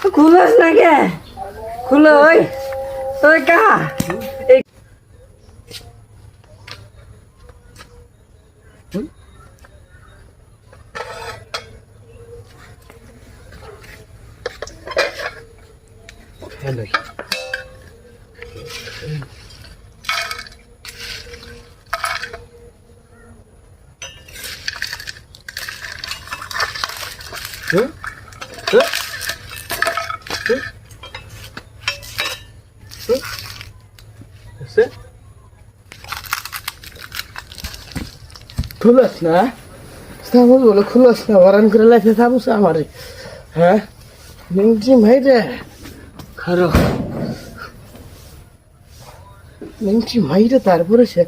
খুলস না কে খুলো ওই তোর কা এই হ্যালো হুম হুম খুলস না সামুস বলে খুলস না বারান করে লাইছে সামুস আমারে হ্যাঁ মিংটি ভাই রে খারো মিংটি ভাই রে তারপরে সে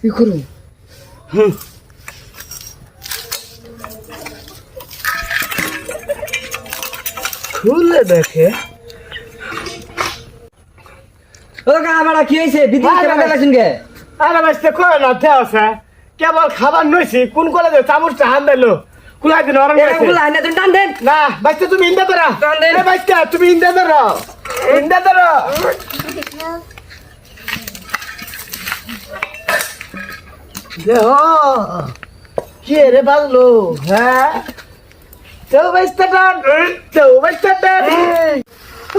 ই করুন খুলে দেখে ও কা বড়া কি হইছে বিদ্যুৎ কেন গেলাছিন কে আরে বাস্তে কই না দেওছে কেবল খাবার নইছি কোন কলেজে চামচটা হান দিলো কুলাই দিন অরং এটা গুলো আইনা তুই টান দেন না বাস্তে তুমি ইন্দা ধরো টান দেন এ বাস্তে তুমি ইন্দা ধরো ইন্দা ধরো দেহ কি রে বাজলো হ্যাঁ তো বাস্তে টান তো বাস্তে টান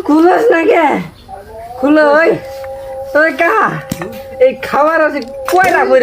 খুলস না কে খুলো ওই তোর কা এই খাবার আছে কয়লা কইরা